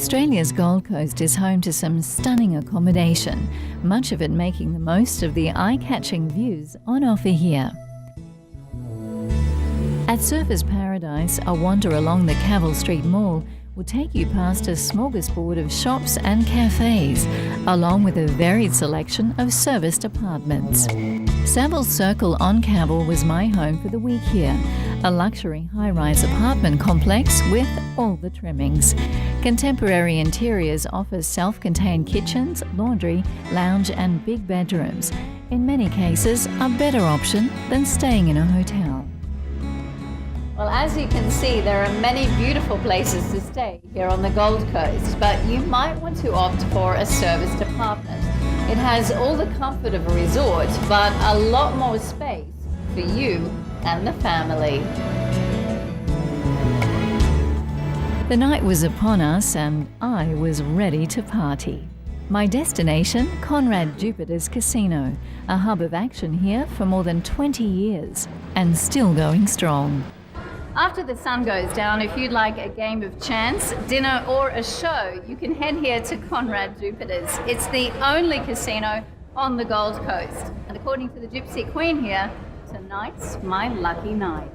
Australia's Gold Coast is home to some stunning accommodation, much of it making the most of the eye-catching views on offer here. At Surfers Paradise, a wander along the Cavill Street Mall will take you past a smorgasbord of shops and cafes, along with a varied selection of serviced apartments. Saville Circle on Cavill was my home for the week here, a luxury high-rise apartment complex with all the trimmings. Contemporary interiors offer self-contained kitchens, laundry, lounge and big bedrooms. In many cases, a better option than staying in a hotel. Well, as you can see, there are many beautiful places to stay here on the Gold Coast, but you might want to opt for a serviced apartment. It has all the comfort of a resort, but a lot more space for you and the family. The night was upon us and I was ready to party. My destination, Conrad Jupiter's Casino, a hub of action here for more than 20 years and still going strong. After the sun goes down, if you'd like a game of chance, dinner or a show, you can head here to Conrad Jupiter's. It's the only casino on the Gold Coast. And according to the Gypsy Queen here, tonight's my lucky night.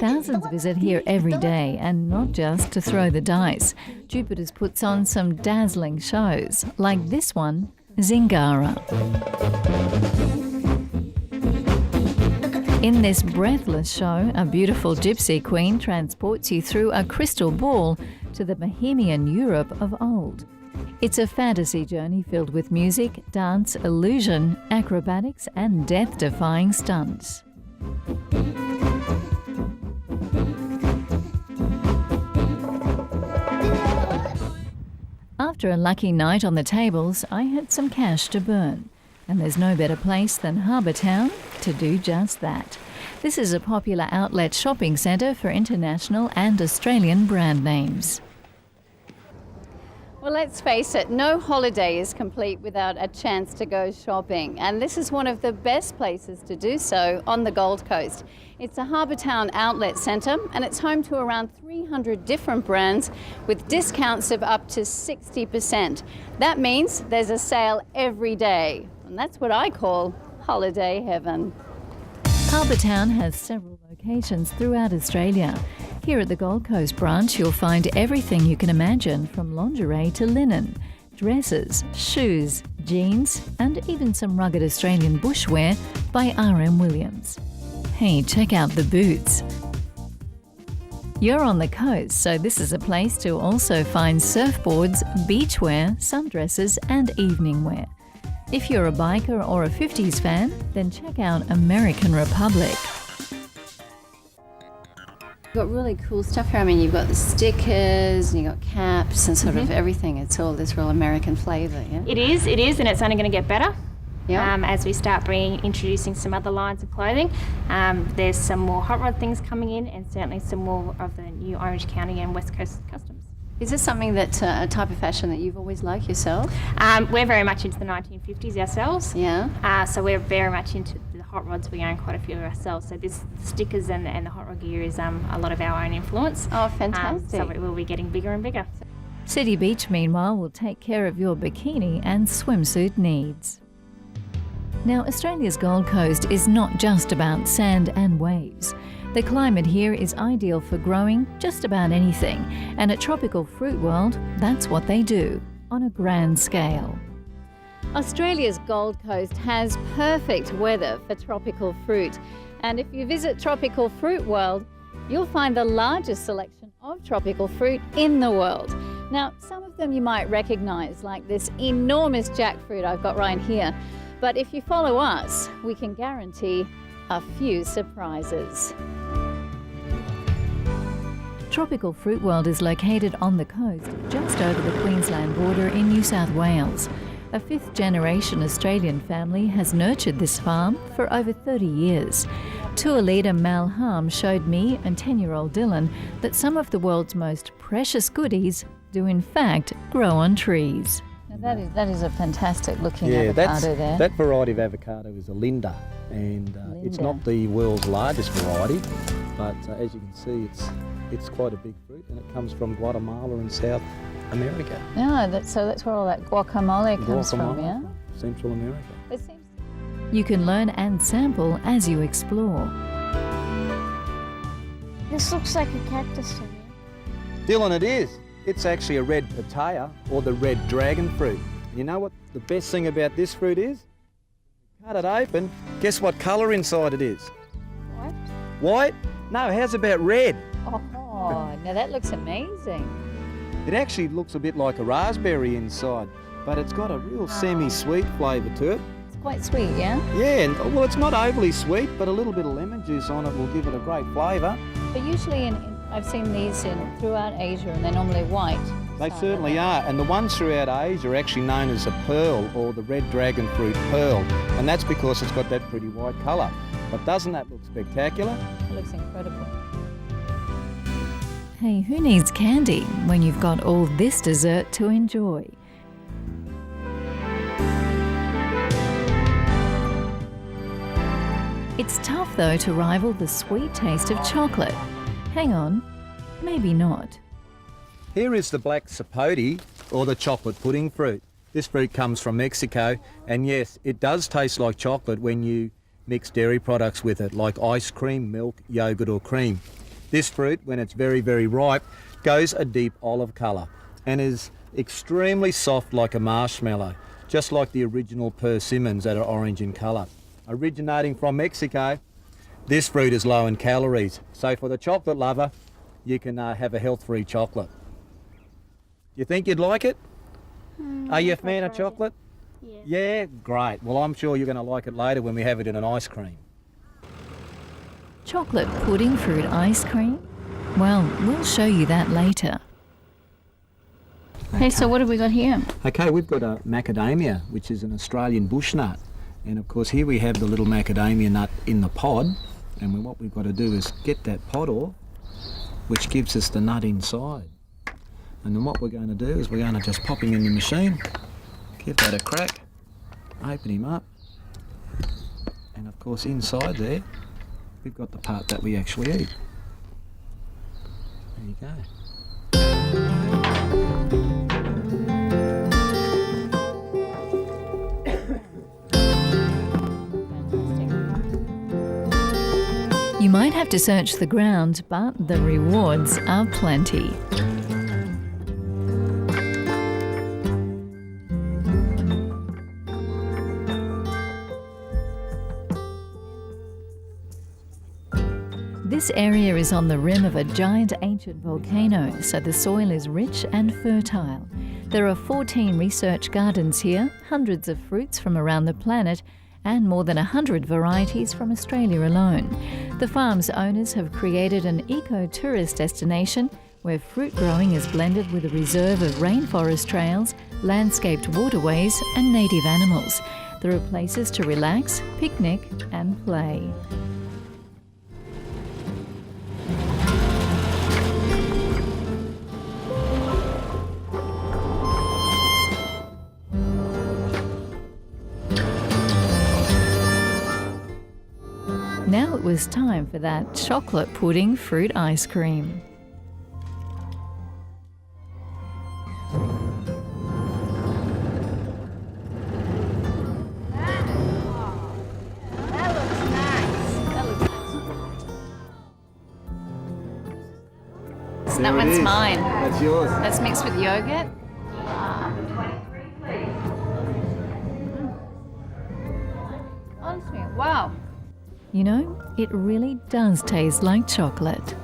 Thousands visit here every day, and not just to throw the dice. Jupiter's puts on some dazzling shows, like this one, Zingara. In this breathless show, a beautiful gypsy queen transports you through a crystal ball to the Bohemian Europe of old. It's a fantasy journey filled with music, dance, illusion, acrobatics and death-defying stunts. After a lucky night on the tables, I had some cash to burn. And there's no better place than Harbour Town to do just that. This is a popular outlet shopping centre for international and Australian brand names. Well, let's face it, no holiday is complete without a chance to go shopping. And this is one of the best places to do so on the Gold Coast. It's a Harbour Town outlet centre and it's home to around 300 different brands with discounts of up to 60%. That means there's a sale every day. And that's what I call holiday heaven. Harbour Town has several locations throughout Australia. Here at the Gold Coast branch, you'll find everything you can imagine, from lingerie to linen, dresses, shoes, jeans, and even some rugged Australian bushwear by R.M. Williams. Hey, check out the boots. You're on the coast, so this is a place to also find surfboards, beachwear, sundresses, and evening wear. If you're a biker or a 50s fan, then check out American Republic. You've got really cool stuff here. I mean, you've got the stickers, and you've got caps and sort of everything. It's all this real American flavour, yeah? It is, and it's only going to get better. Yeah. As we start introducing some other lines of clothing. There's some more hot rod things coming in, and certainly some more of the new Orange County and West Coast customs. Is this something that, a type of fashion that you've always liked yourself? We're very much into the 1950s ourselves. Yeah. So we're very much into the hot rods. We own quite a few ourselves. So this stickers and the hot rod gear is a lot of our own influence. Oh, fantastic. So it will be getting bigger and bigger. City Beach, meanwhile, will take care of your bikini and swimsuit needs. Now, Australia's Gold Coast is not just about sand and waves. The climate here is ideal for growing just about anything, and at Tropical Fruit World, that's what they do, on a grand scale. Australia's Gold Coast has perfect weather for tropical fruit, and if you visit Tropical Fruit World, you'll find the largest selection of tropical fruit in the world. Now, some of them you might recognise, like this enormous jackfruit I've got right here, but if you follow us, we can guarantee a few surprises. Tropical Fruit World is located on the coast, just over the Queensland border in New South Wales. A fifth-generation Australian family has nurtured this farm for over 30 years. Tour leader Mal Harm showed me and 10-year-old Dylan that some of the world's most precious goodies do in fact grow on trees. Now that is a fantastic looking avocado there. That variety of avocado is a Linda, and it's not the world's largest variety, but as you can see, it's quite a big fruit, and it comes from Guatemala in South America. Yeah, so that's where all that guacamole comes from, yeah? Central America. It seems. You can learn and sample as you explore. This looks like a cactus to me. Dylan, it is. It's actually a red pitaya, or the red dragon fruit. You know what the best thing about this fruit is? Cut it open, guess what colour inside it is? What? White? No, how's about red? Oh, now that looks amazing. It actually looks a bit like a raspberry inside, but it's got a real semi-sweet flavour to it. It's quite sweet, yeah? Yeah, and well, it's not overly sweet, but a little bit of lemon juice on it will give it a great flavour. But usually I've seen these throughout Asia, and they're normally white. They certainly are, and the ones throughout Asia are actually known as a pearl, or the red dragon fruit pearl, and that's because it's got that pretty white colour. But doesn't that look spectacular? It looks incredible. Hey, who needs candy when you've got all this dessert to enjoy? It's tough though to rival the sweet taste of chocolate. Hang on, maybe not. Here is the black sapote, or the chocolate pudding fruit. This fruit comes from Mexico, and yes, it does taste like chocolate when you mix dairy products with it, like ice cream, milk, yogurt or cream. This fruit, when it's very, very ripe, goes a deep olive colour and is extremely soft like a marshmallow, just like the original persimmons that are orange in colour. Originating from Mexico, this fruit is low in calories, so for the chocolate lover, you can have a health-free chocolate. You think you'd like it? Are you a fan of chocolate? Yeah. Yeah, great. Well, I'm sure you're going to like it later when we have it in an ice cream. Chocolate pudding fruit ice cream? Well, we'll show you that later. Okay, so what have we got here? Okay, we've got a macadamia, which is an Australian bush nut. And of course here we have the little macadamia nut in the pod, and what we've got to do is get that pod off, which gives us the nut inside. And then what we're going to do is we're going to just pop him in the machine, give that a crack, open him up, and of course inside there we've got the part that we actually eat. There you go. You might have to search the ground, but the rewards are plenty. This area is on the rim of a giant ancient volcano, so the soil is rich and fertile. There are 14 research gardens here, hundreds of fruits from around the planet, and more than 100 varieties from Australia alone. The farm's owners have created an eco-tourist destination where fruit growing is blended with a reserve of rainforest trails, landscaped waterways and native animals. There are places to relax, picnic and play. Now it was time for that chocolate pudding fruit ice cream. That looks nice. That looks nice. So that There it one's is. mine. That's yours. That's mixed with yogurt. Honestly, wow. You know, it really does taste like chocolate.